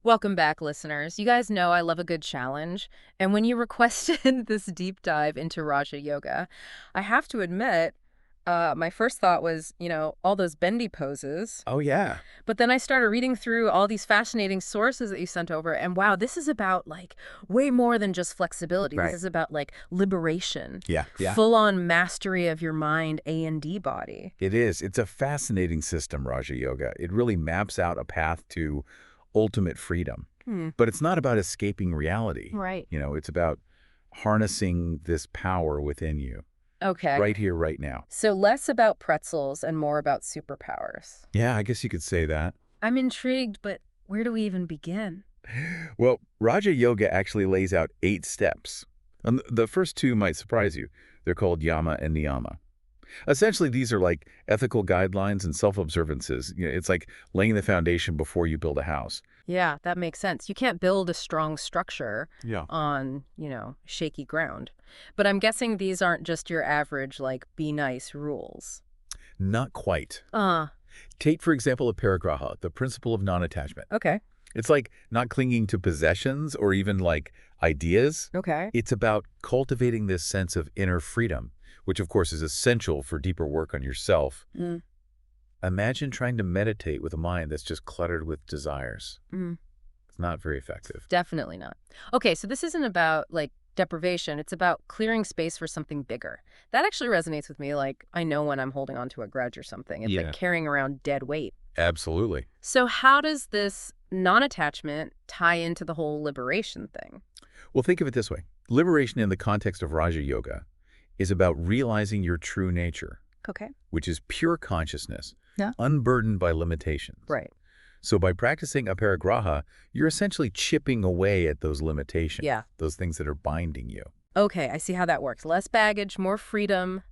Welcome back, listeners. You guys know I love a good challenge. And when you requested this deep dive into Raja Yoga, I have to admit, my first thought was, all those bendy poses. Oh, yeah. But then I started reading through all these fascinating sources that you sent over. And wow, this is about like way more than just flexibility. This Right. is about like liberation, Yeah. Yeah. full on mastery of your mind, A and D body. It is. It's a fascinating system, Raja Yoga. It really maps out a path to ultimate freedom. Hmm. But it's not about escaping reality. Right. It's about harnessing this power within you, Okay. right here, right now. So less about pretzels and more about superpowers. Yeah, I guess you could say that. I'm intrigued, but where do we even begin? Well, Raja Yoga actually lays out 8 steps. And the first 2 might surprise you. They're called Yama and Niyama. Essentially, these are like ethical guidelines and self-observances. It's like laying the foundation before you build a house. Yeah, that makes sense. You can't build a strong structure Yeah. on, shaky ground. But I'm guessing these aren't just your average, like, be nice rules. Not quite. Uh, Take, for example, aparigraha, the principle of non-attachment. okay. It's like not clinging to possessions or even like ideas. Okay. It's about cultivating this sense of inner freedom, which of course is essential for deeper work on yourself. Mm, Imagine trying to meditate with a mind that's just cluttered with desires. mm, It's not very effective. definitely not. Okay, so this isn't about, like, deprivation. It's about clearing space for something bigger. That actually resonates with me. Like, I know when I'm holding on to a grudge or something. It's Yeah. like carrying around dead weight. Absolutely. So how does this non-attachment tie into the whole liberation thing? Well, think of it this way. Liberation in the context of Raja Yoga is about realizing your true nature, Okay. which is pure consciousness, Yeah. unburdened by limitations. Right. So by practicing aparigraha, you're essentially chipping away at those limitations, Yeah. those things that are binding you. Okay, I see how that works. Less baggage, more freedom.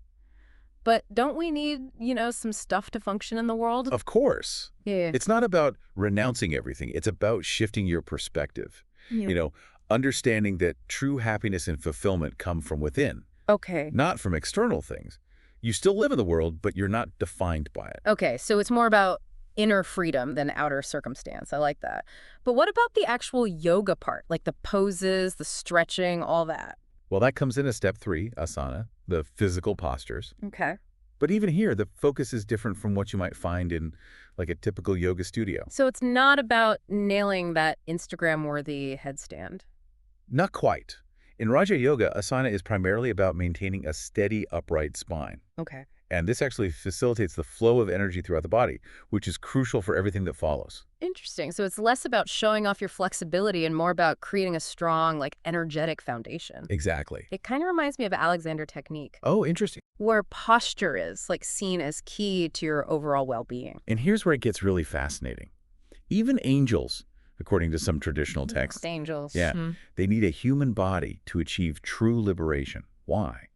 But don't we need, some stuff to function in the world? Of course. Yeah. It's not about renouncing everything. It's about shifting your perspective. Yeah. Understanding that true happiness and fulfillment come from within, Okay. not from external things. You still live in the world, but you're not defined by it. Okay, so it's more about inner freedom than outer circumstance. I like that. But what about the actual yoga part, like the poses, the stretching, all that? Well, that comes in as step 3, asana, the physical postures. Okay. But even here, the focus is different from what you might find in like a typical yoga studio. So it's not about nailing that Instagram-worthy headstand. Not quite. In Raja Yoga, asana is primarily about maintaining a steady, upright spine. Okay. And this actually facilitates the flow of energy throughout the body, which is crucial for everything that follows. Interesting. So it's less about showing off your flexibility and more about creating a strong, like, energetic foundation. Exactly. It kind of reminds me of Alexander technique, Oh, interesting. where posture is, like, seen as key to your overall well-being. And here's where it gets really fascinating. Even angels, according to some traditional texts, Angels. yeah, they need a human body to achieve true liberation. Why?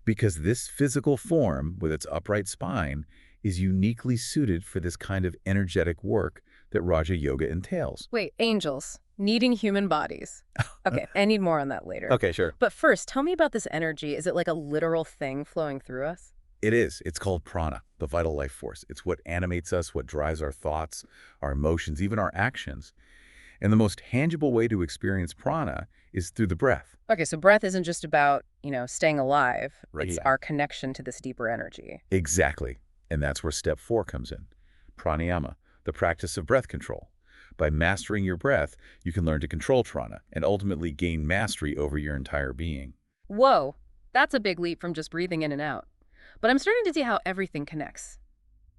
Because this physical form, with its upright spine, is uniquely suited for this kind of energetic work that Raja Yoga entails. Wait, angels needing human bodies. Okay, I need more on that later. Okay, sure. But first, tell me about this energy. Is it like a literal thing flowing through us? It is. It's called prana, the vital life force. It's what animates us, what drives our thoughts, our emotions, even our actions. And the most tangible way to experience prana is through the breath. Okay, so breath isn't just about, staying alive. Right. It's Yeah. our connection to this deeper energy. Exactly. And that's where step 4 comes in. Pranayama, the practice of breath control. By mastering your breath, you can learn to control prana and ultimately gain mastery over your entire being. Whoa, that's a big leap from just breathing in and out. But I'm starting to see how everything connects.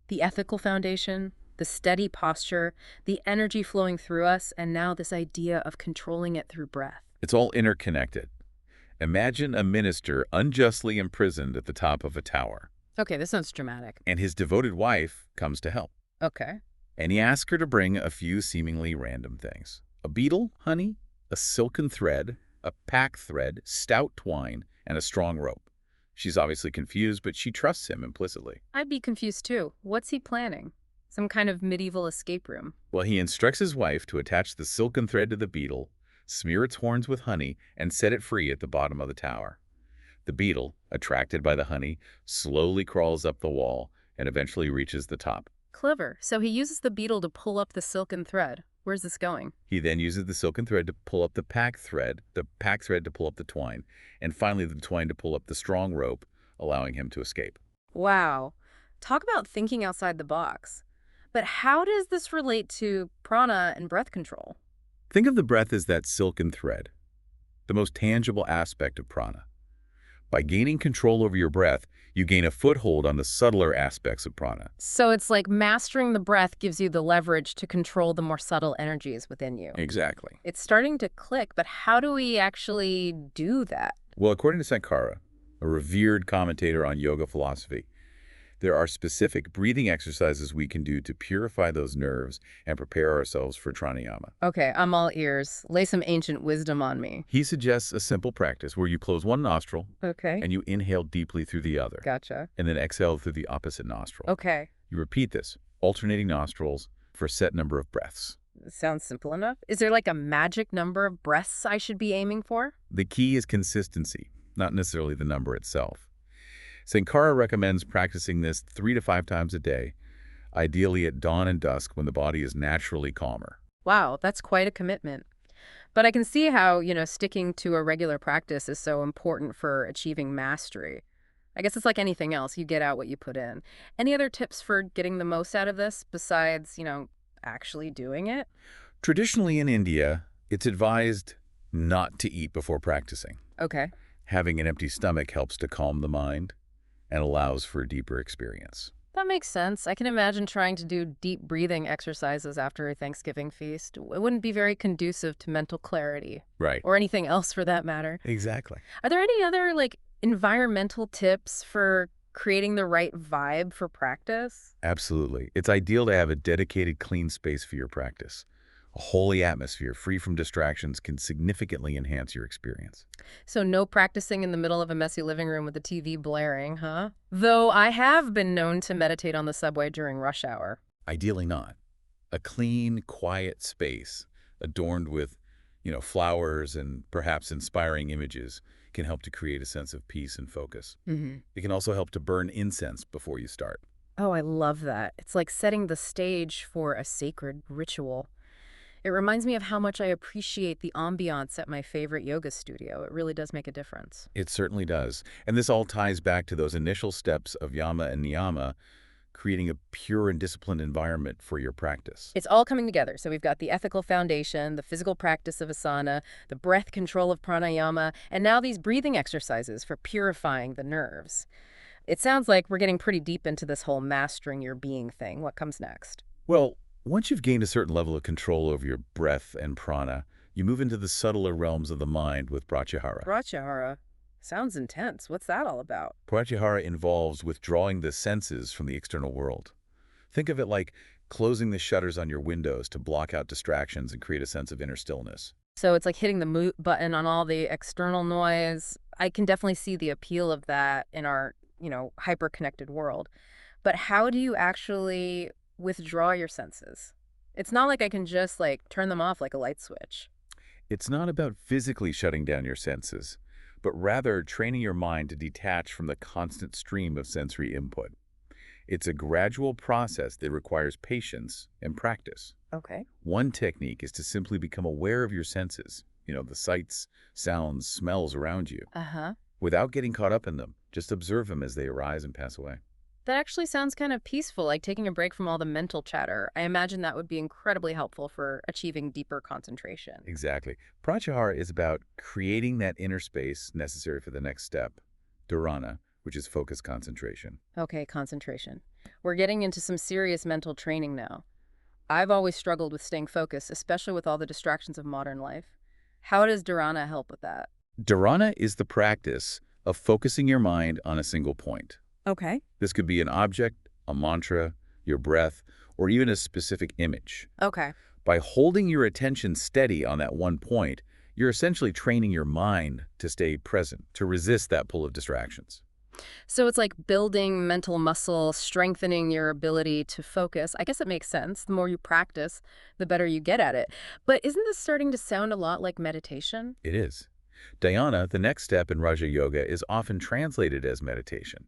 The ethical foundation, the steady posture, the energy flowing through us, and now this idea of controlling it through breath. It's all interconnected. Imagine a minister unjustly imprisoned at the top of a tower, Okay, this sounds dramatic. and his devoted wife comes to help. Okay. And he asks her to bring a few seemingly random things. A beetle, honey, a silken thread, a pack thread, stout twine, and a strong rope. She's obviously confused, but she trusts him implicitly. I'd be confused too. What's he planning? Some kind of medieval escape room? Well, he instructs his wife to attach the silken thread to the beetle, smear its horns with honey, and set it free at the bottom of the tower. The beetle, attracted by the honey, slowly crawls up the wall and eventually reaches the top. Clever. So he uses the beetle to pull up the silken thread. Where's this going? He then uses the silken thread to pull up the pack thread to pull up the twine, and finally the twine to pull up the strong rope, allowing him to escape. Wow. Talk about thinking outside the box. But how does this relate to prana and breath control? Think of the breath as that silken thread, the most tangible aspect of prana. By gaining control over your breath, you gain a foothold on the subtler aspects of prana. So it's like mastering the breath gives you the leverage to control the more subtle energies within you. Exactly. It's starting to click, but how do we actually do that? Well, according to Sankara, a revered commentator on yoga philosophy, there are specific breathing exercises we can do to purify those nerves and prepare ourselves for pranayama. Okay, I'm all ears. Lay some ancient wisdom on me. He suggests a simple practice where you close one nostril Okay, and you inhale deeply through the other, gotcha. and then exhale through the opposite nostril. Okay, You repeat this, alternating nostrils, for a set number of breaths. sounds simple enough. Is there like a magic number of breaths I should be aiming for? The key is consistency, not necessarily the number itself. Sankara recommends practicing this 3 to 5 times a day, ideally at dawn and dusk when the body is naturally calmer. Wow, that's quite a commitment. But I can see how, sticking to a regular practice is so important for achieving mastery. I guess it's like anything else. You get out what you put in. Any other tips for getting the most out of this besides, actually doing it? Traditionally in India, it's advised not to eat before practicing. Okay. Having an empty stomach helps to calm the mind and allows for a deeper experience. That makes sense. I can imagine trying to do deep breathing exercises after a Thanksgiving feast. It wouldn't be very conducive to mental clarity Right. or anything else for that matter. Exactly. Are there any other, environmental tips for creating the right vibe for practice? Absolutely. It's ideal to have a dedicated, clean space for your practice. A holy atmosphere free from distractions can significantly enhance your experience. So no practicing in the middle of a messy living room with the TV blaring, huh? Though I have been known to meditate on the subway during rush hour. Ideally not. A clean, quiet space adorned with, flowers and perhaps inspiring images can help to create a sense of peace and focus. It can also help to burn incense before you start. Oh, I love that. It's like setting the stage for a sacred ritual. It reminds me of how much I appreciate the ambiance at my favorite yoga studio. It really does make a difference. It certainly does. And this all ties back to those initial steps of Yama and Niyama, creating a pure and disciplined environment for your practice. It's all coming together. So we've got the ethical foundation, the physical practice of asana, the breath control of pranayama, and now these breathing exercises for purifying the nerves. It sounds like we're getting pretty deep into this whole mastering your being thing. What comes next? Well, once you've gained a certain level of control over your breath and prana, you move into the subtler realms of the mind with pratyahara. Pratyahara. Sounds intense. What's that all about? Pratyahara involves withdrawing the senses from the external world. Think of it like closing the shutters on your windows to block out distractions and create a sense of inner stillness. So it's like hitting the mute button on all the external noise. I can definitely see the appeal of that in our, hyper-connected world. But how do you actually withdraw your senses? It's not like I can just, turn them off like a light switch. It's not about physically shutting down your senses, but rather training your mind to detach from the constant stream of sensory input. It's a gradual process that requires patience and practice. Okay. One technique is to simply become aware of your senses, the sights, sounds, smells around you, Uh-huh. without getting caught up in them. Just observe them as they arise and pass away. That actually sounds kind of peaceful, like taking a break from all the mental chatter. I imagine that would be incredibly helpful for achieving deeper concentration. Exactly. Pratyahara is about creating that inner space necessary for the next step, dharana, which is focused concentration. Okay, concentration. We're getting into some serious mental training now. I've always struggled with staying focused, especially with all the distractions of modern life. How does dharana help with that? Dharana is the practice of focusing your mind on a single point. Okay. This could be an object, a mantra, your breath, or even a specific image. Okay. By holding your attention steady on that one point, you're essentially training your mind to stay present, to resist that pull of distractions. So it's like building mental muscle, strengthening your ability to focus. I guess it makes sense. The more you practice, the better you get at it. But isn't this starting to sound a lot like meditation? It is. Dhyana, the next step in Raja Yoga, is often translated as meditation.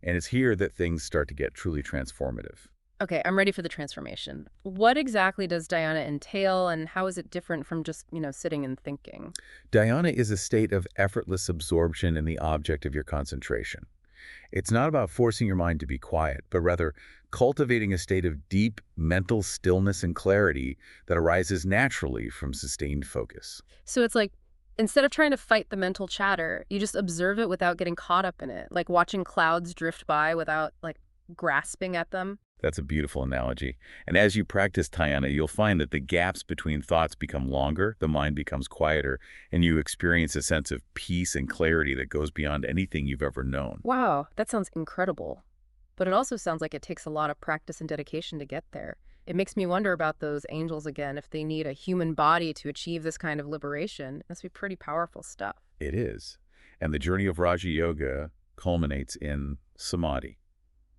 And it's here that things start to get truly transformative. Okay, I'm ready for the transformation. What exactly does dhyana entail, and how is it different from just, sitting and thinking? Dhyana is a state of effortless absorption in the object of your concentration. It's not about forcing your mind to be quiet, but rather cultivating a state of deep mental stillness and clarity that arises naturally from sustained focus. So it's like, instead of trying to fight the mental chatter, you just observe it without getting caught up in it, like watching clouds drift by without, like, grasping at them. That's a beautiful analogy. And as you practice dhyana, you'll find that the gaps between thoughts become longer, the mind becomes quieter, and you experience a sense of peace and clarity that goes beyond anything you've ever known. Wow, that sounds incredible. But it also sounds like it takes a lot of practice and dedication to get there. It makes me wonder about those angels again, if they need a human body to achieve this kind of liberation. It must be pretty powerful stuff. It is. And the journey of Raja Yoga culminates in samadhi,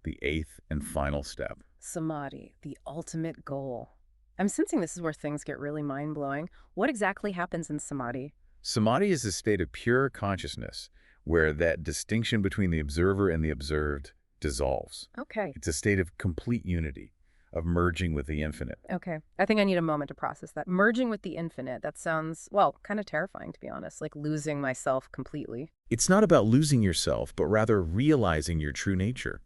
the eighth and final step. Samadhi, the ultimate goal. I'm sensing this is where things get really mind-blowing. What exactly happens in samadhi? Samadhi is a state of pure consciousness where that distinction between the observer and the observed dissolves. Okay. It's a state of complete unity, of merging with the infinite. Okay. I think I need a moment to process that. Merging with the infinite, that sounds, well, kind of terrifying, to be honest, like losing myself completely. It's not about losing yourself, but rather realizing your true nature.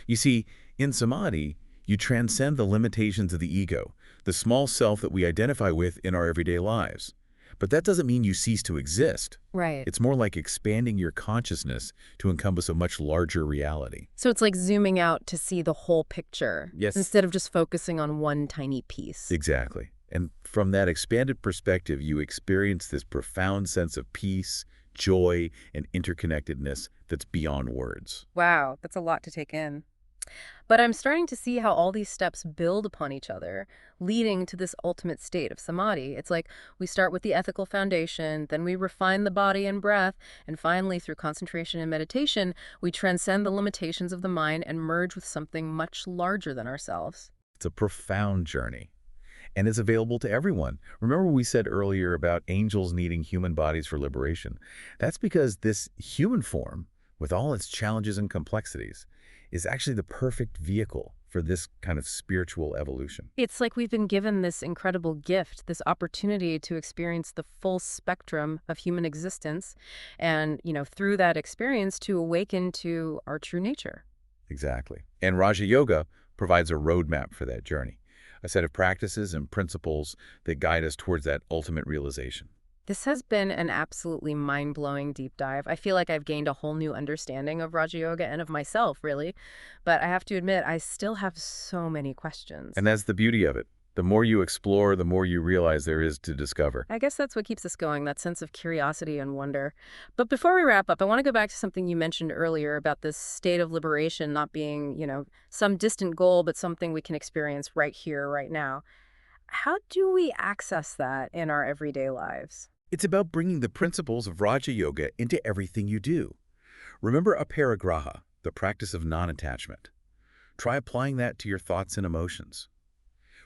You see, in samadhi, you transcend the limitations of the ego, the small self that we identify with in our everyday lives. But that doesn't mean you cease to exist. Right. It's more like expanding your consciousness to encompass a much larger reality. So it's like zooming out to see the whole picture. Yes. Instead of just focusing on one tiny piece. Exactly. And from that expanded perspective, you experience this profound sense of peace, joy, and interconnectedness that's beyond words. Wow, that's a lot to take in. But I'm starting to see how all these steps build upon each other, leading to this ultimate state of samadhi. It's like we start with the ethical foundation, then we refine the body and breath, and finally, through concentration and meditation, we transcend the limitations of the mind and merge with something much larger than ourselves. It's a profound journey, and it's available to everyone. Remember we said earlier about angels needing human bodies for liberation? That's because this human form, with all its challenges and complexities, is actually the perfect vehicle for this kind of spiritual evolution. It's like we've been given this incredible gift, this opportunity to experience the full spectrum of human existence and, through that experience to awaken to our true nature. Exactly. And Raja Yoga provides a roadmap for that journey, a set of practices and principles that guide us towards that ultimate realization. This has been an absolutely mind-blowing deep dive. I feel like I've gained a whole new understanding of Raja Yoga and of myself, really. But I have to admit, I still have so many questions. And that's the beauty of it. The more you explore, the more you realize there is to discover. I guess that's what keeps us going, that sense of curiosity and wonder. But before we wrap up, I want to go back to something you mentioned earlier about this state of liberation not being, some distant goal, but something we can experience right here, right now. How do we access that in our everyday lives? It's about bringing the principles of Raja Yoga into everything you do. Remember aparigraha, the practice of non-attachment. Try applying that to your thoughts and emotions.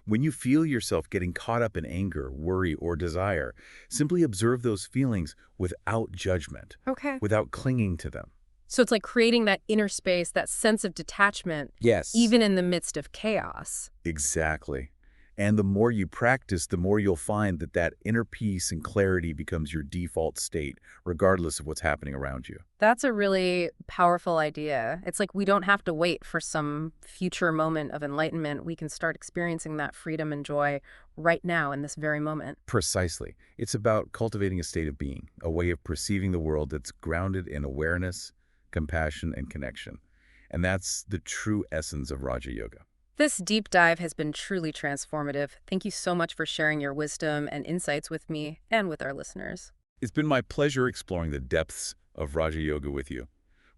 When you feel yourself getting caught up in anger, worry, or desire, simply observe those feelings without judgment, Okay. without clinging to them. So it's like creating that inner space, that sense of detachment, Yes. even in the midst of chaos. Exactly. And the more you practice, the more you'll find that that inner peace and clarity becomes your default state, regardless of what's happening around you. That's a really powerful idea. It's like we don't have to wait for some future moment of enlightenment. We can start experiencing that freedom and joy right now in this very moment. Precisely. It's about cultivating a state of being, a way of perceiving the world that's grounded in awareness, compassion, and connection. And that's the true essence of Raja Yoga. This deep dive has been truly transformative. Thank you so much for sharing your wisdom and insights with me and with our listeners. It's been my pleasure exploring the depths of Raja Yoga with you.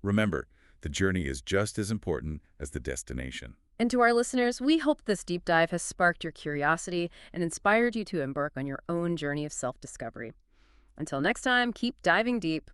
Remember, the journey is just as important as the destination. And to our listeners, we hope this deep dive has sparked your curiosity and inspired you to embark on your own journey of self-discovery. Until next time, keep diving deep.